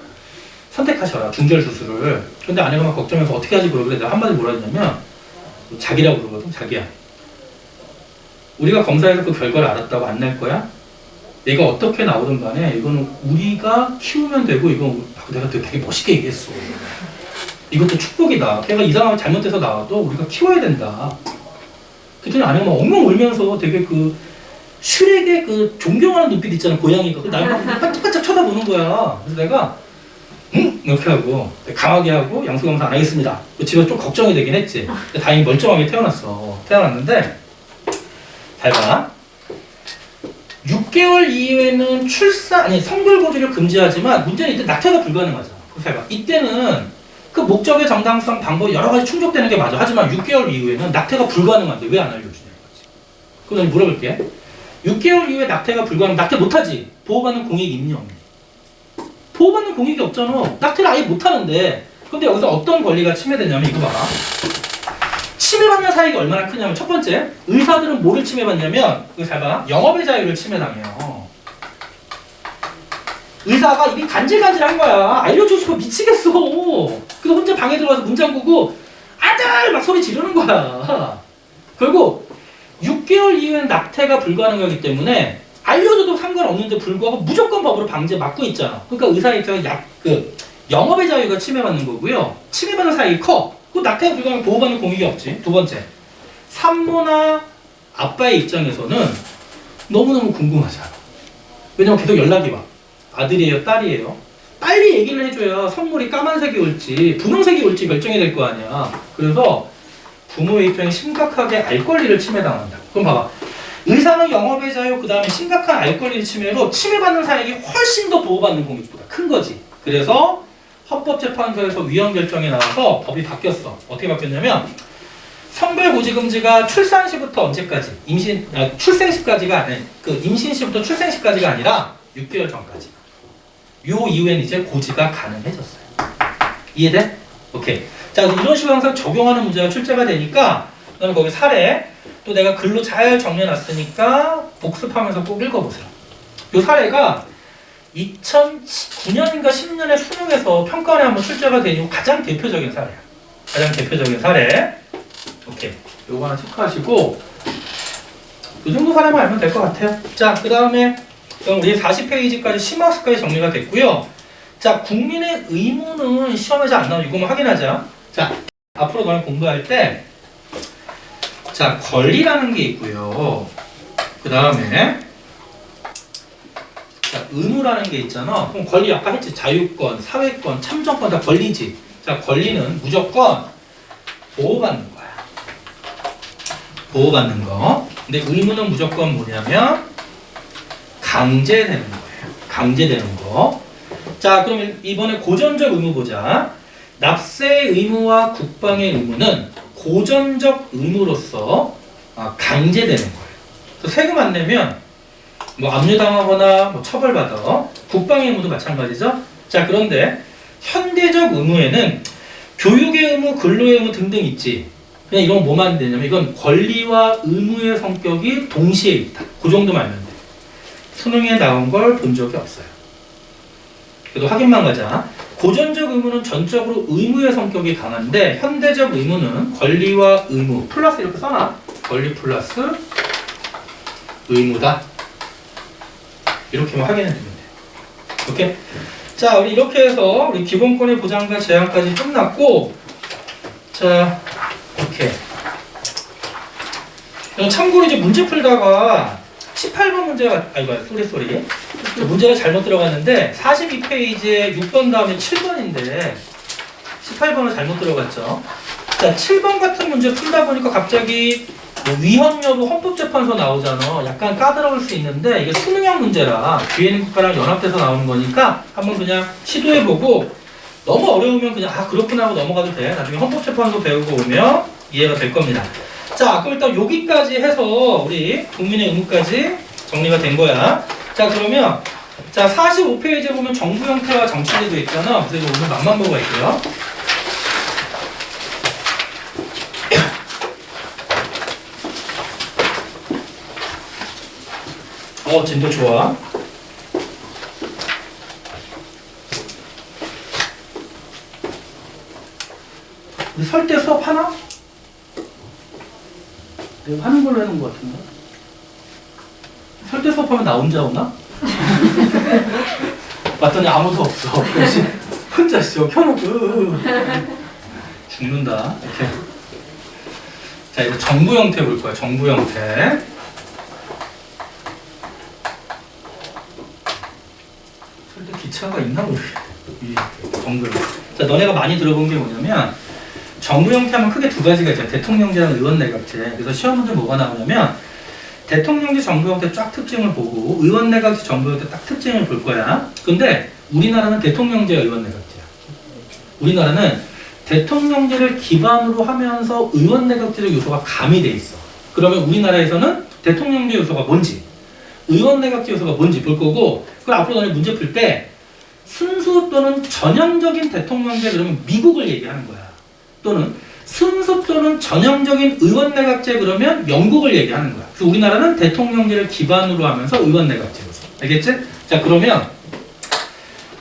선택하셔라. 중절 수술을. 근데 아내가 막 걱정해서 어떻게 하지 그러길래 내가 한마디 뭐라 했냐면 자기라고 그러거든. 자기야. 우리가 검사에서 그 결과를 알았다고 안 날 거야? 얘가 어떻게 나오든 간에 이거는 우리가 키우면 되고 이건 내가 되게 멋있게 얘기했어. 이것도 축복이다. 걔가 이상하게 잘못돼서 나와도 우리가 키워야 된다. 그랬더니 아내가 막 엉엉 울면서 되게 그 슈렉의 그 존경하는 눈빛 있잖아. 고양이가. 날 막 반짝반짝 쳐다보는 거야. 그래서 내가 응? 이렇게 하고 강하게 하고 양수검사 안 하겠습니다. 집에서 좀 걱정이 되긴 했지. 근데 다행히 멀쩡하게 태어났어. 태어났는데 잘 봐. 6개월 이후에는 성별고지를 금지하지만 문제는 이때 낙태가 불가능하잖아. 잘 봐. 이때는 그 목적의 정당성 방법이 여러 가지 충족되는 게 맞아. 하지만 6개월 이후에는 낙태가 불가능한데 왜 안 알려주냐 이거지. 그럼 물어볼게. 6개월 이후에 낙태가 불가능, 낙태 못하지? 보호받는 공익이 있니 없니? 보호받는 공익이 없잖아. 낙태를 아예 못하는데. 근데 여기서 어떤 권리가 침해되냐면 이거 봐라. 침해받는 사익이 얼마나 크냐면 첫 번째, 의사들은 뭐를 침해받냐면 이거 잘 봐. 영업의 자유를 침해당해요. 의사가 입이 간질간질한 거야. 알려주고 싶어 미치겠어. 그래서 혼자 방에 들어가서 문 잠그고 아들! 막 소리 지르는 거야. 결국 6개월 이후엔 낙태가 불가능하기 때문에 알려줘도 상관없는데 불구하고 무조건 법으로 방제 막고 있잖아. 그러니까 의사 입장에서 영업의 자유가 침해받는 거고요. 침해받는 사익이 커. 그 낙태가 불가능하면 보호받는 공익이 없지. 두 번째, 산모나 아빠의 입장에서는 너무너무 궁금하잖아. 왜냐면 계속 연락이 와. 아들이에요, 딸이에요. 빨리 얘기를 해줘야 선물이 까만색이 올지 분홍색이 올지 결정이 될 거 아니야. 그래서 부모의 입장에 심각하게 알 권리를 침해당한다. 그럼 봐봐. 의사는 영업의 자유, 그 다음에 심각한 알 권리 침해로 침해받는 사익이 훨씬 더 보호받는 공익보다 큰 거지. 그래서 헌법재판소에서 위헌 결정이 나와서 법이 바뀌었어. 어떻게 바뀌었냐면 성별고지금지가 출산 시부터 언제까지? 출생 시까지가 아니, 임신 시부터 출생 시까지가 아니라 6개월 전까지. 요 이후엔 이제 고지가 가능해졌어요. 이해돼? 오케이. 자, 이런 식으로 항상 적용하는 문제가 출제가 되니까 그다음에 거기 사례 또 내가 글로 잘 정리해놨으니까 복습하면서 꼭 읽어보세요. 요 사례가 2009년인가 10년에 수능에서 평가원에 한번 출제가 되는 가장 대표적인 사례야. 가장 대표적인 사례. 오케이. 요거 하나 체크하시고 이 정도 사례만 알면 될 것 같아요. 자, 그 다음에 우리 40페이지까지 심화학습까지 정리가 됐고요. 자, 국민의 의무는 시험에서 안 나오는 이거만 확인하자. 자, 앞으로 너는 공부할 때 자, 권리라는 게 있고요. 그 다음에 자, 의무라는 게 있잖아. 그럼 권리 아까 했지. 자유권, 사회권, 참정권 다 권리지. 자, 권리는 무조건 보호받는 거야. 보호받는 거. 근데 의무는 무조건 뭐냐면 강제되는 거예요. 강제되는 거. 자, 그럼 이번에 고전적 의무 보자. 납세의 의무와 국방의 의무는 고전적 의무로서 강제되는 거예요. 그래서 세금 안 내면 뭐 압류당하거나 뭐 처벌받아. 국방의 의무도 마찬가지죠. 자, 그런데 현대적 의무에는 교육의 의무, 근로의 의무 등등 있지. 그냥 이건 뭐만 되냐면 이건 권리와 의무의 성격이 동시에 있다. 그 정도만 알면 돼. 수능에 나온 걸 본 적이 없어요. 그래도 확인만 가자. 고전적 의무는 전적으로 의무의 성격이 강한데 현대적 의무는 권리와 의무 플러스 이렇게 써놔. 권리 플러스 의무다. 이렇게만 확인해 주면 돼. 오케이? 자, 우리 이렇게 해서 우리 기본권의 보장과 제한까지 끝났고, 자, 오케이. 참고로 이제 문제 풀다가 18번 문제가, 쏘리. 문제가 잘못 들어갔는데 42페이지에 6번 다음에 7번인데 18번은 잘못 들어갔죠. 자, 7번 같은 문제 풀다 보니까 갑자기 뭐 위헌 여부 헌법재판소 나오잖아. 약간 까다로울 수 있는데 이게 수능형 문제라 뒤에는 국가랑 연합돼서 나오는 거니까 한번 그냥 시도해보고 너무 어려우면 그냥 그렇구나 하고 넘어가도 돼. 나중에 헌법재판소 배우고 오면 이해가 될 겁니다. 자, 그럼 일단 여기까지 해서 우리 국민의 의무까지 정리가 된 거야. 자, 그러면 자 45페이지에 보면 정부 형태와 정치제도 있잖아. 그래서 오늘 맛만 보고 할게요. 진도 좋아. 우리 설 때 수업 하나? 내가 하는 걸로 해놓은 것 같은데. 설 때 수업하면 나 혼자 오나? 봤더니 아무도 없어. 혼자 켜놓고 죽는다. 이렇게. 자, 이제 정부 형태 볼 거야. 정부 형태. 설때 기차가 있나 모르겠네. 정부 형태. 자, 너네가 많이 들어본 게 뭐냐면 정부 형태하면 크게 두 가지가 있잖아. 대통령제랑 의원내각제. 그래서 시험 문제 뭐가 나오냐면 대통령제 정부 형태 쫙 특징을 보고 의원내각제 정부 형태 딱 특징을 볼 거야. 근데 우리나라는 대통령제 의원내각제야. 우리나라는 대통령제를 기반으로 하면서 의원내각제적 요소가 가미돼 있어. 그러면 우리나라에서는 대통령제 요소가 뭔지, 의원내각제 요소가 뭔지 볼 거고, 그걸 앞으로 너네 문제 풀 때 순수 또는 전형적인 대통령제 그러면 미국을 얘기하는 거야. 또는 순수 또는 전형적인 의원내각제 그러면 영국을 얘기하는 거야. 그래서 우리나라는 대통령제를 기반으로 하면서 의원내각제로서. 알겠지? 자, 그러면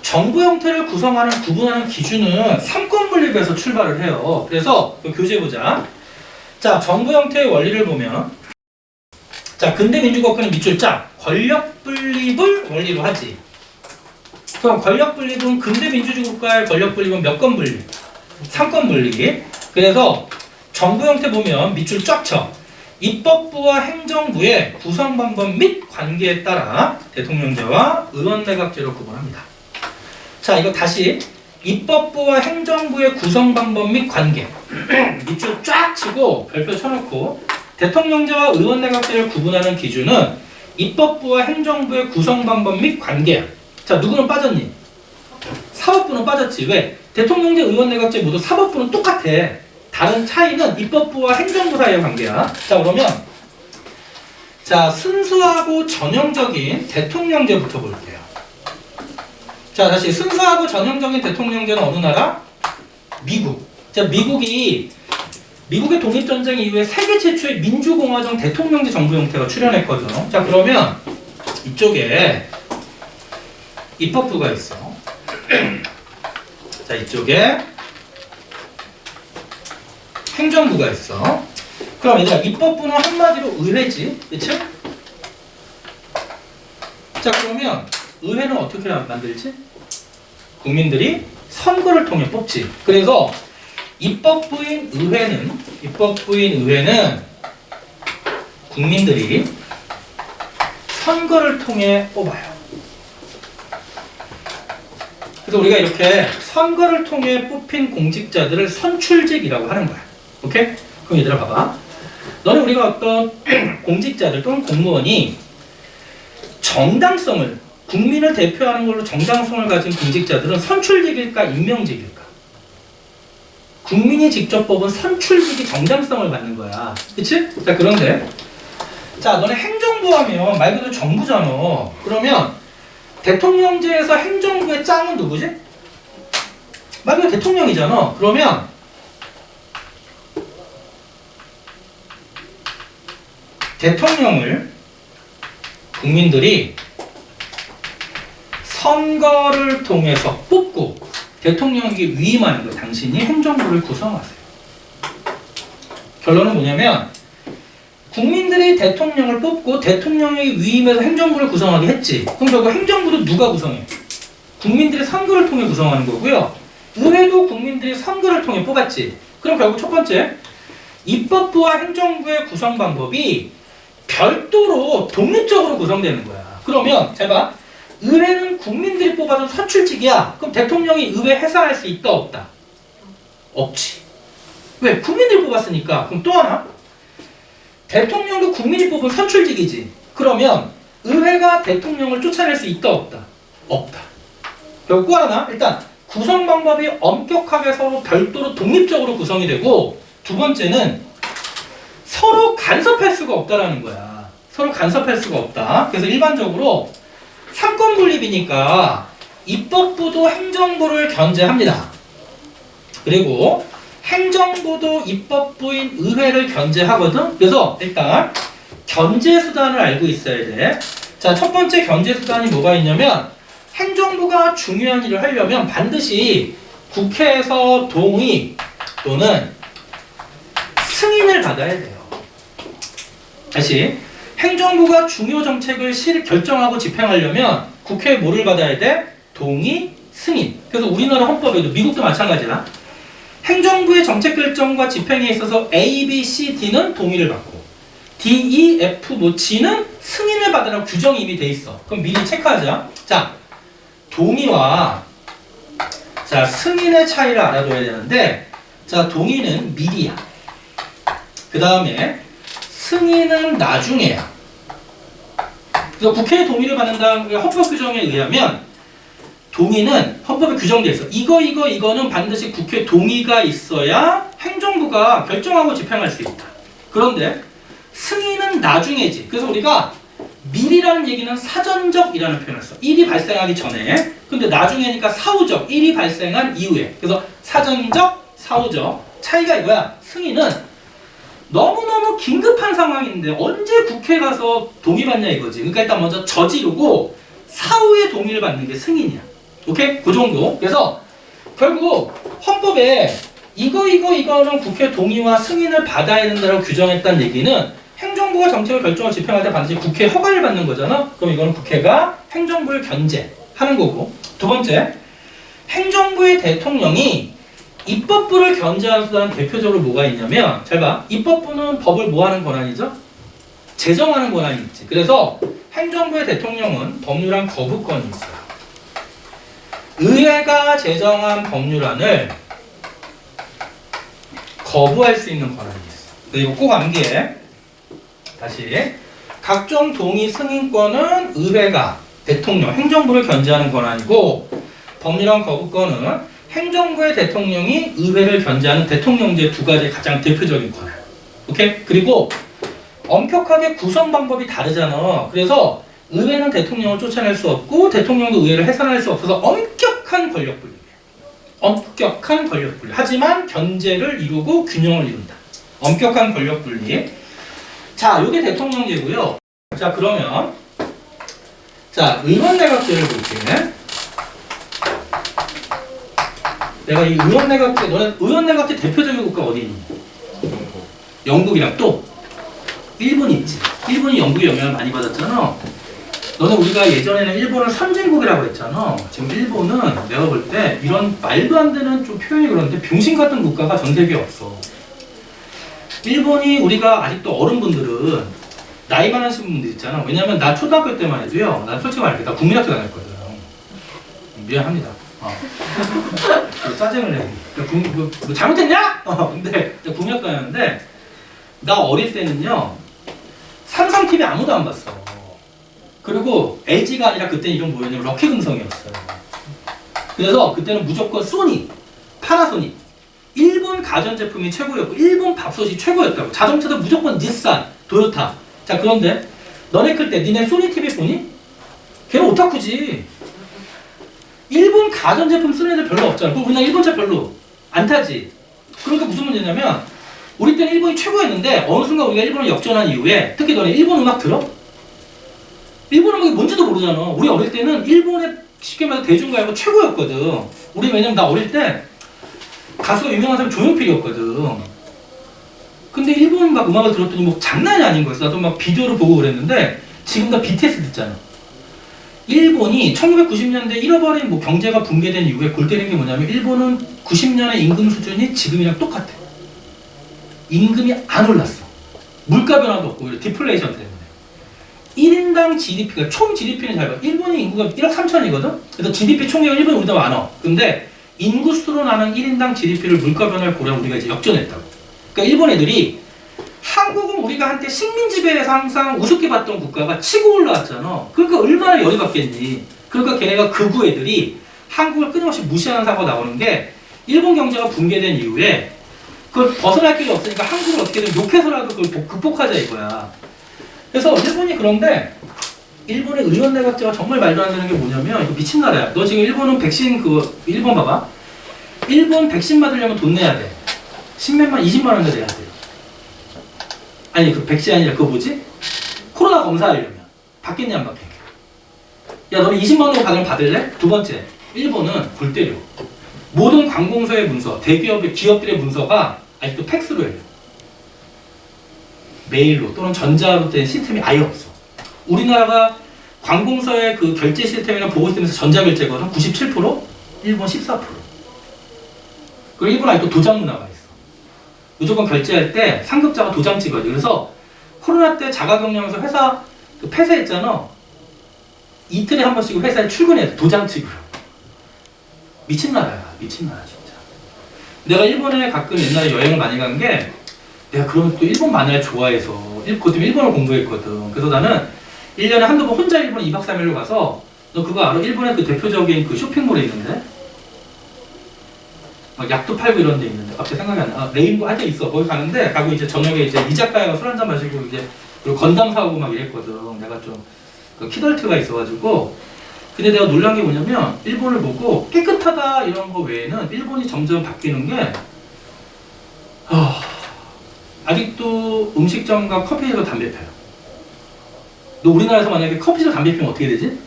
정부 형태를 구분하는 기준은 삼권분립에서 출발을 해요. 그래서 교재 보자. 자, 정부 형태의 원리를 보면 자, 근대민주국가는 밑줄 짜. 권력분립을 원리로 하지. 그럼 권력분립은 근대민주주의국가의 권력분립은 몇 건 분립? 3권 분립. 그래서 정부 형태 보면 밑줄 쫙 쳐. 입법부와 행정부의 구성 방법 및 관계에 따라 대통령제와 의원내각제로 구분합니다. 자, 이거 다시 입법부와 행정부의 구성 방법 및 관계 밑줄 쫙 치고 별표 쳐놓고 대통령제와 의원내각제를 구분하는 기준은 입법부와 행정부의 구성 방법 및 관계야. 자, 누구는 빠졌니? 사법부는 빠졌지. 왜? 대통령제, 의원내각제 모두 사법부는 똑같아. 다른 차이는 입법부와 행정부 사이의 관계야. 자, 그러면 자, 순수하고 전형적인 대통령제부터 볼게요. 자, 다시 순수하고 전형적인 대통령제는 어느 나라? 미국. 자, 미국의 독립전쟁 이후에 세계 최초의 민주공화정 대통령제 정부 형태가 출현했거든. 자, 그러면 이쪽에 입법부가 있어. 자, 이쪽에 행정부가 있어. 그럼 얘들아, 입법부는 한마디로 의회지. 그치? 자, 그러면 의회는 어떻게 만들지? 국민들이 선거를 통해 뽑지. 그래서 입법부인 의회는 국민들이 선거를 통해 뽑아요. 그래서 우리가 이렇게 선거를 통해 뽑힌 공직자들을 선출직이라고 하는 거야. 오케이? 그럼 얘들아 봐봐. 너는 우리가 어떤 공직자들 또는 공무원이 정당성을, 국민을 대표하는 걸로 정당성을 가진 공직자들은 선출직일까 임명직일까? 국민이 직접 뽑은 선출직이 정당성을 갖는 거야. 그치? 자, 그런데 자, 너네 행정부 하면 말 그대로 정부잖아. 그러면 대통령제에서 행정부의 짱은 누구지? 말 그대로 대통령이잖아. 그러면 대통령을 국민들이 선거를 통해서 뽑고 대통령에게 위임하는 거예요. 당신이 행정부를 구성하세요. 결론은 뭐냐면 국민들이 대통령을 뽑고 대통령에게 위임해서 행정부를 구성하게 했지. 그럼 결국 행정부도 누가 구성해? 국민들이 선거를 통해 구성하는 거고요. 의회도 국민들이 선거를 통해 뽑았지. 그럼 결국 첫 번째, 입법부와 행정부의 구성 방법이 별도로 독립적으로 구성되는 거야. 그러면 잘 봐. 의회는 국민들이 뽑아준 선출직이야. 그럼 대통령이 의회 해산할 수 있다 없다? 없지. 왜? 국민들이 뽑았으니까. 그럼 또 하나, 대통령도 국민이 뽑은 선출직이지. 그러면 의회가 대통령을 쫓아낼 수 있다 없다? 없다. 결국 또 하나, 일단 구성 방법이 엄격하게 서로 별도로 독립적으로 구성이 되고, 두 번째는 서로 간섭할 수가 없다라는 거야. 서로 간섭할 수가 없다. 그래서 일반적으로 삼권 분립이니까 입법부도 행정부를 견제합니다. 그리고 행정부도 입법부인 의회를 견제하거든. 그래서 일단 견제 수단을 알고 있어야 돼. 자, 첫 번째 견제 수단이 뭐가 있냐면 행정부가 중요한 일을 하려면 반드시 국회에서 동의 또는 승인을 받아야 돼요. 다시 행정부가 중요 정책을 결정하고 집행하려면 국회에 뭐를 받아야 돼? 동의, 승인. 그래서 우리나라 헌법에도 미국도 마찬가지야. 행정부의 정책 결정과 집행에 있어서 A, B, C, D는 동의를 받고 D, E, F, 뭐 G는 승인을 받으라고 규정이 이미 돼 있어. 그럼 미리 체크하자. 자, 동의와 자 승인의 차이를 알아둬야 되는데 자 동의는 미리야. 그 다음에 승인은 나중에야. 그래서 국회의 동의를 받는다는 헌법 규정에 의하면 동의는 헌법에 규정되어 있어. 이거는 반드시 국회 동의가 있어야 행정부가 결정하고 집행할 수 있다. 그런데 승인은 나중에지. 그래서 우리가 미리라는 얘기는 사전적이라는 표현을 써. 일이 발생하기 전에. 근데 나중에니까 사후적, 일이 발생한 이후에. 그래서 사전적, 사후적. 차이가 이거야. 승인은 너무너무 긴급한 상황인데 언제 국회 가서 동의받냐 이거지. 그러니까 일단 먼저 저지르고 사후에 동의를 받는 게 승인이야. 오케이? 그 정도. 그래서 결국 헌법에 이거는 국회 동의와 승인을 받아야 된다고 규정했다는 얘기는 행정부가 정책을 결정을 집행할 때 반드시 국회 허가를 받는 거잖아. 그럼 이거는 국회가 행정부를 견제하는 거고. 두 번째, 행정부의 대통령이 입법부를 견제하는 수단은 대표적으로 뭐가 있냐면 잘 봐. 입법부는 법을 뭐 하는 권한이죠? 제정하는 권한이 있지. 그래서 행정부의 대통령은 법률안 거부권이 있어요. 의회가 제정한 법률안을 거부할 수 있는 권한이 있어. 그리고 꼭 암기해. 다시 각종 동의 승인권은 의회가 대통령, 행정부를 견제하는 권한이고 법률안 거부권은 행정부의 대통령이 의회를 견제하는 대통령제 두 가지 가장 대표적인 권한. 오케이? 그리고 엄격하게 구성 방법이 다르잖아. 그래서 의회는 대통령을 쫓아낼 수 없고 대통령도 의회를 해산할 수 없어서 엄격한 권력 분립이에요. 엄격한 권력 분립. 하지만 견제를 이루고 균형을 이룬다. 엄격한 권력 분립. 자, 이게 대통령제고요. 자, 그러면 자, 의원내각제를 볼게. 내가 이 의원내각제, 너네 의원내각제 대표적인 국가 어디 있니? 영국이랑 또 일본이 있지. 일본이 영국의 영향을 많이 받았잖아. 너네 우리가 예전에는 일본을 선진국이라고 했잖아. 지금 일본은 내가 볼 때 이런 말도 안 되는 좀 표현이 그런데 병신 같은 국가가 전 세계에 없어. 일본이 우리가 아직도 어른분들은 나이 많으신 분들 있잖아. 왜냐면 나 초등학교 때만 해도요. 난 솔직히 말할게. 나 국민학교 다녔거든. 미안합니다. 짜증을 내. 뭐 잘못했냐? 근데 국민학교 다녔는데 나 어릴 때는요. 삼성TV 아무도 안 봤어. 그리고 LG가 아니라 그때 이름 뭐였냐면 럭키금성이었어요. 그래서 그때는 무조건 소니, 파나소닉, 일본 가전제품이 최고였고 일본 밥솥이 최고였다고. 자동차도 무조건 닛산, 도요타. 자, 그런데 너네 클 때 니네 소니 TV 보니? 걔는 오타쿠지. 일본 가전제품 쓰는 애들 별로 없잖아. 그리고 우리나라 일본 차 별로 안 타지. 그러니까 무슨 문제냐면 우리 때는 일본이 최고였는데 어느 순간 우리가 일본을 역전한 이후에 특히 너네 일본 음악 들어? 일본 음악이 뭔지도 모르잖아. 우리 어릴 때는 일본의 쉽게 말해서 대중가요가 최고였거든. 우리 왜냐면 나 어릴 때 가수가 유명한 사람 조용필이었거든. 근데 일본 막 음악을 들었더니 뭐 장난이 아닌 거였어. 나도 막 비디오를 보고 그랬는데 지금 다 BTS 듣잖아. 일본이 1990년대 잃어버린 뭐 경제가 붕괴된 이후에 골 때린 게 뭐냐면 일본은 90년의 임금 수준이 지금이랑 똑같아. 임금이 안 올랐어. 물가 변화도 없고 디플레이션 때문에. 1인당 GDP가 총 GDP는 잘 봐. 일본의 인구가 1억 3천이거든? 그래서 GDP 총액은 일본이 우리보다 많아. 근데 인구수로 나는 1인당 GDP를 물가 변화를 고려하면 우리가 이제 역전했다고. 그러니까 일본 애들이 한국은 우리가 한때 식민지배에서 항상 우습게 봤던 국가가 치고 올라왔잖아. 그러니까 얼마나 열이 받겠니. 그러니까 걔네가 극우 애들이 한국을 끊임없이 무시하는 사고가 나오는 게 일본 경제가 붕괴된 이후에 그걸 벗어날 길이 없으니까 한국을 어떻게든 욕해서라도 그걸 극복하자 이거야. 그래서 일본이 그런데 일본의 의원 내각제가 정말 말도 안 되는 게 뭐냐면 이거 미친 나라야. 너 지금 일본은 백신 일본 봐봐. 일본 백신 받으려면 돈 내야 돼. 10몇만 20만 원 내야 돼. 아니 그 백신 아니라 그거 뭐지? 코로나 검사하려면 받겠냐 안 받겠냐. 야 너는 20만 원 받으면 받을래? 두 번째, 일본은 골 때려. 모든 관공서의 문서, 대기업의 기업들의 문서가 아직도 팩스로 해요. 메일로 또는 전자로 된 시스템이 아예 없어. 우리나라가 관공서의 그 결제 시스템이나 보고 시스템에서 전자결제거든. 97%, 일본 14%. 그리고 일본 아직도 도장 문화가 있어. 무조건 결제할 때 상급자가 도장 찍어야 돼. 그래서 코로나 때 자가격리하면서 회사 그 폐쇄했잖아. 이틀에 한 번씩 회사에 출근해야 돼. 도장 찍으러. 미친 나라야. 미친 나라 진짜. 내가 일본에 가끔 옛날에 여행을 많이 간 게 내가 그러면 또 일본 만화를 좋아해서 그것 때문에 일본을 공부했거든. 그래서 나는 1년에 한두 번 혼자 일본 2박 3일로 가서 너 그거 알아? 일본의 그 대표적인 그 쇼핑몰에 있는데 막 약도 팔고 이런 데 있는데 갑자기 생각이 안 나. 아, 레인보우 할 때 있어. 거기 가는데 가고 이제 저녁에 이제 이자카야가 술 한잔 마시고 이제 그리고 건담 사오고 막 이랬거든. 내가 좀 그 키덜트가 있어가지고. 근데 내가 놀란 게 뭐냐면 일본을 보고 깨끗하다 이런 거 외에는 일본이 점점 바뀌는 게 아직도 음식점과 커피숍에서 담배 펴요. 너 우리나라에서 만약에 커피숍 담배 피우면 어떻게 되지?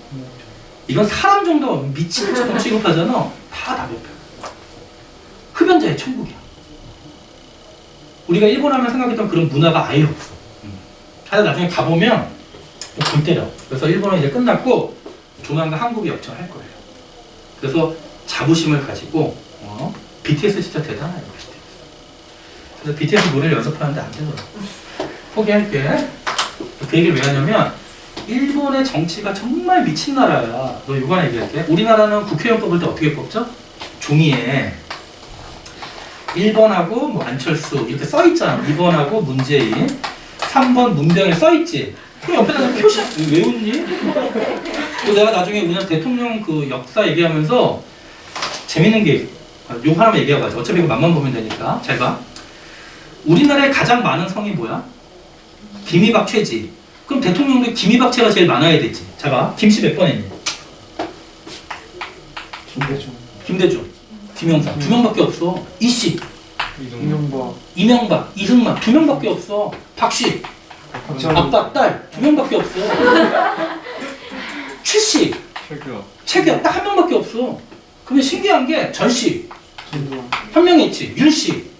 이건 사람 정도 미친 것처럼 취급하잖아. 다 담배 펴요. 흡연자의 천국이야. 우리가 일본 하면 생각했던 그런 문화가 아예 없어. 하여튼 나중에 가보면 골 때려. 그래서 일본은 이제 끝났고 조만간 한국에 역전할 거예요. 그래서 자부심을 가지고 BTS 진짜 대단해요. 그래서 BTS 노래를 연습하는데 안 되더라고. 포기할게. 그 얘기를 왜 하냐면 일본의 정치가 정말 미친 나라야. 너 이거 하나 얘기할게. 우리나라는 국회의원 뽑을 때 어떻게 뽑죠? 종이에 1번하고 뭐 안철수 이렇게 써있잖아. 2번하고 문재인, 3번 문병에 써있지. 그럼 옆에다 표시 왜 웃니? 내가 나중에 우리나라 대통령 그 역사 얘기하면서 재밌는 게 요 하나만 얘기하고 어차피 이거 맛만 보면 되니까 잘 봐. 우리나라에 가장 많은 성이 뭐야? 김이박 최지. 그럼 대통령도 김이박채가 제일 많아야 되지. 자 봐. 김씨 몇 번 했니? 김대중. 김영삼. 두 명밖에 없어. 이씨. 이명박. 이승만. 두 명밖에 없어. 박씨. 아빠, 딸. 두 명밖에 없어. 최씨. 최규하. 딱 한 명밖에 없어. 그러면 신기한 게 전씨. 한 명 있지. 윤씨.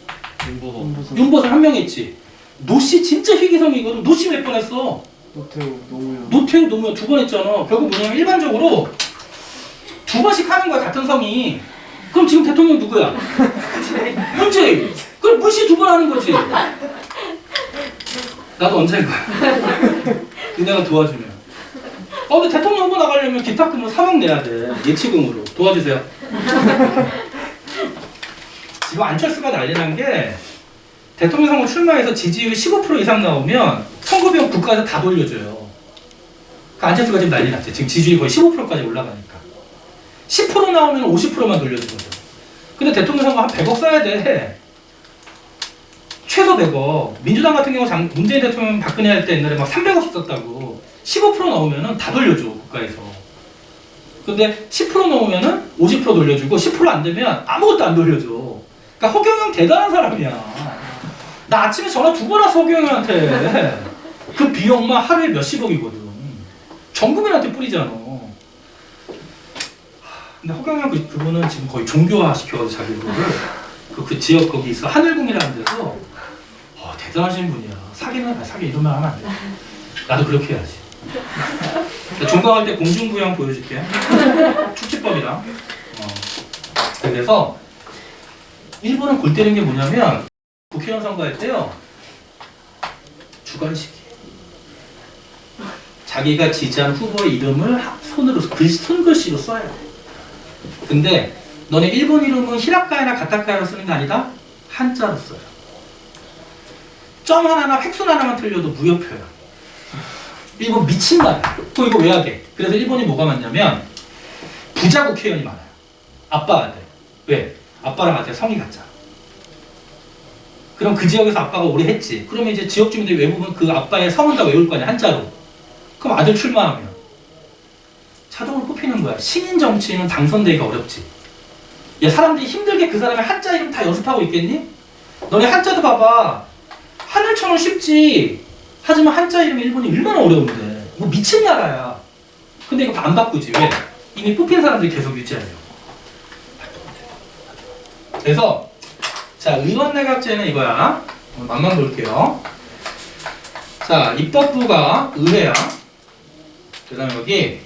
윤보선 한 명 있지. 노씨 진짜 희귀성이거든. 노씨 몇 번 했어? 노태우, 노무현 두 번 했잖아. 결국 뭐냐면 일반적으로 두 번씩 하는 거야, 같은 성이. 그럼 지금 대통령 누구야? 문재인. 그럼 문씨 두 번 하는 거지. 나도 언제일 거야. 은혜가 도와주면. 근데 대통령 후보 나가려면 기탁금으로 3억 내야 돼. 예치금으로. 도와주세요. 지금 안철수가 난리 난 게 대통령 선거 출마해서 지지율 15% 이상 나오면 선거비용 국가에서 다 돌려줘요. 그 안철수가 지금 난리 났지. 지금 지지율이 거의 15%까지 올라가니까. 10% 나오면 50%만 돌려주거든. 근데 대통령 선거 한 100억 써야 돼. 최소 100억. 민주당 같은 경우 문재인 대통령 박근혜 할 때 옛날에 막 300억 썼다고. 15% 나오면 다 돌려줘, 국가에서. 근데 10% 나오면 50% 돌려주고 10% 안 되면 아무것도 안 돌려줘. 그러니까 허경영 대단한 사람이야. 나 아침에 전화 2번 와서 허경영한테 그 비용만 하루에 몇십억이거든. 전 국민한테 뿌리잖아. 근데 허경영 그분은 지금 거의 종교화 시켜가지고 자기 그거를 그 지역 거기 있어 하늘궁이라는 데서 대단하신 분이야. 사기 이런 말 하면 안 돼. 나도 그렇게 해야지. 종강할 때 공중부양 보여줄게. 축지법이랑. 그래서 일본은 골 때리는 게 뭐냐면 국회의원 선거할 때요. 주관식이. 자기가 지지한 후보의 이름을 손글씨로 써야 돼. 근데 너네 일본 이름은 히라카야나 가타카야로 쓰는 게 아니다? 한자로 써요. 점 하나나 획순 하나만 틀려도 무효표야. 일본 미친 나라야. 또 이거 왜 하게? 그래서 일본이 뭐가 많냐면 부자 국회의원이 많아요. 아빠 아들. 왜? 아빠랑 아들 성이 같잖아. 그럼 그 지역에서 아빠가 오래 했지. 그러면 이제 지역 주민들이 외국은 그 아빠의 성은 다 외울 거 아니야, 한자로. 그럼 아들 출마하면 자동으로 뽑히는 거야. 신인 정치인은 당선되기가 어렵지. 야, 사람들이 힘들게 그 사람의 한자 이름 다 연습하고 있겠니? 너네 한자도 봐봐. 하늘처럼 쉽지. 하지만 한자 이름이 일본이 얼마나 어려운데. 이거 미친 나라야. 근데 이거 안 바꾸지. 왜? 이미 뽑힌 사람들이 계속 유지하려고. 그래서 자, 의원내각제는 이거야. 맛만 볼게요. 자, 입법부가 의회야. 그 다음에 여기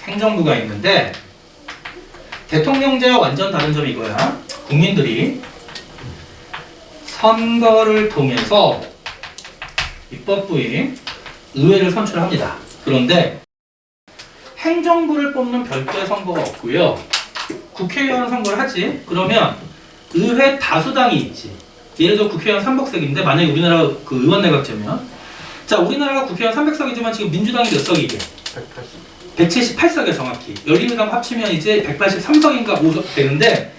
행정부가 있는데 대통령제와 완전 다른 점이 이거야. 국민들이 선거를 통해서 입법부인 의회를 선출합니다. 그런데 행정부를 뽑는 별도의 선거가 없고요. 국회의원 선거를 하지. 그러면 의회 다수당이 있지. 예를 들어 국회의원 300석인데 만약에 우리나라 그 의원내각제면 자, 우리나라가 국회의원 300석이지만 지금 민주당이 몇 석이게? 178석에 정확히. 열린우당 합치면 이제 183석인가 5석 되는데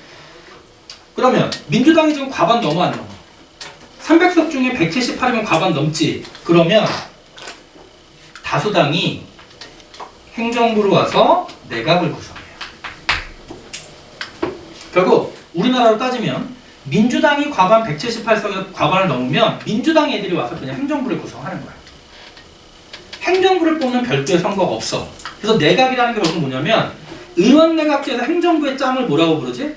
그러면 민주당이 지금 과반 넘어 안 넘어? 300석 중에 178이면 과반 넘지. 그러면 다수당이 행정부로 와서 내각을 구성해요. 결국 우리나라로 따지면 민주당이 과반 178석에 과반을 넘으면 민주당 애들이 와서 그냥 행정부를 구성하는 거야. 행정부를 뽑는 별도의 선거가 없어. 그래서 내각이라는 게 결국 뭐냐면 의원내각제에서 행정부의 짬을 뭐라고 부르지?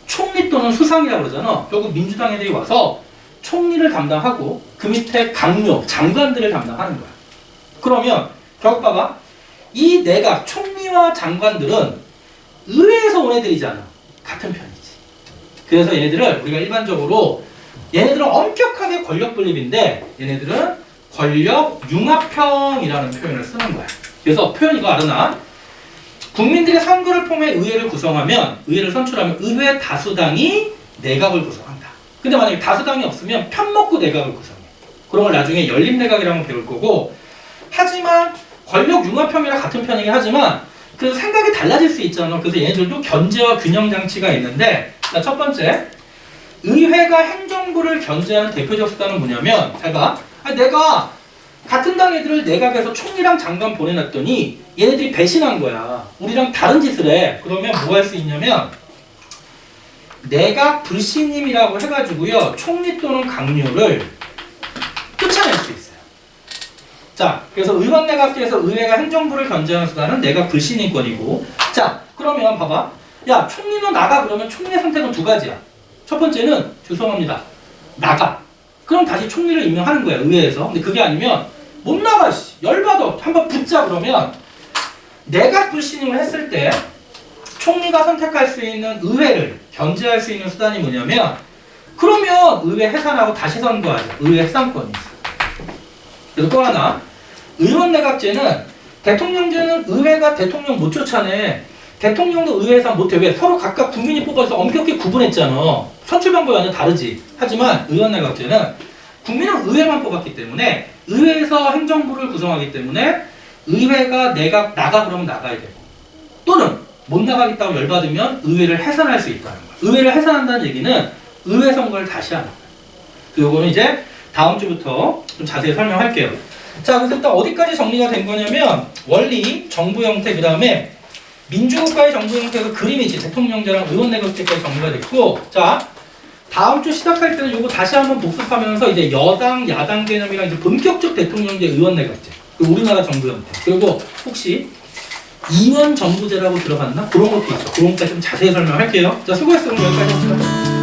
총리 또는 수상이라고 그러잖아. 결국 민주당 애들이 와서 총리를 담당하고 그 밑에 강요, 장관들을 담당하는 거야. 그러면 결국 봐봐. 이 내각, 총리와 장관들은 의회에서 온 애들이잖아. 같은 편이지. 그래서 얘네들을 우리가 일반적으로 얘네들은 엄격하게 권력 분립인데 얘네들은 권력 융합형이라는 표현을 쓰는 거야. 그래서 표현 이거 알아나? 국민들의 선거를 통해 의회를 구성하면 의회를 선출하면 의회 다수당이 내각을 구성한다. 근데 만약에 다수당이 없으면 편먹고 내각을 구성해. 그런 걸 나중에 연립내각이라고 배울 거고 하지만 권력 융합형이랑 같은 편이긴 하지만 그 생각이 달라질 수 있잖아. 그래서 얘네들도 견제와 균형 장치가 있는데 자, 첫 번째 의회가 행정부를 견제하는 대표적 수단은 뭐냐면 잘 봐. 내가 같은 당 애들을 내각에서 총리랑 장관 보내놨더니 얘네들이 배신한 거야. 우리랑 다른 짓을 해. 그러면 뭐 할 수 있냐면 내각 불신임이라고 해가지고요. 총리 또는 강요를 쫓아낼 수 있어요. 자, 그래서 의원내각제에서 의회가 행정부를 견제하는 수단은 내각 불신임권이고 자, 그러면 봐봐. 야, 총리는 나가 그러면 총리의 선택은 두 가지야. 첫 번째는 죄송합니다. 나가. 그럼 다시 총리를 임명하는 거야, 의회에서. 근데 그게 아니면 못 나가, 씨. 열받아. 한번 붙자 그러면 내각 불신임을 했을 때 총리가 선택할 수 있는 의회를 견제할 수 있는 수단이 뭐냐면 그러면 의회 해산하고 다시 선거하자. 의회 해산권이 있어. 그래서 또 하나 의원내각제는 대통령제는 의회가 대통령 못 쫓아내. 대통령도 의회 해산 못해. 왜? 서로 각각 국민이 뽑아서 엄격히 구분했잖아. 선출 방법이 완전 다르지. 하지만 의원내각제는 국민은 의회만 뽑았기 때문에 의회에서 행정부를 구성하기 때문에 의회가 내각 나가 그러면 나가야 되고 또는 못 나가겠다고 열받으면 의회를 해산할 수 있다는 거야. 의회를 해산한다는 얘기는 의회 선거를 다시 하는 거야. 그거는 이제 다음 주부터 좀 자세히 설명할게요. 자, 그래서 일단 어디까지 정리가 된 거냐면 원리, 정부 형태, 그 다음에 민주국가의 정부 형태가 그림이지. 대통령제랑 의원내각제까지 정리가 됐고 자, 다음 주 시작할 때는 요거 다시 한번 복습하면서 이제 여당, 야당 개념이랑 이제 본격적 대통령제, 의원내각제 우리나라 정부 형태 그리고 혹시 이원 정부제라고 들어봤나? 그런 것도 있어. 그런 것까지 좀 자세히 설명할게요. 자, 수고했어. 그럼 여기까지 합시다.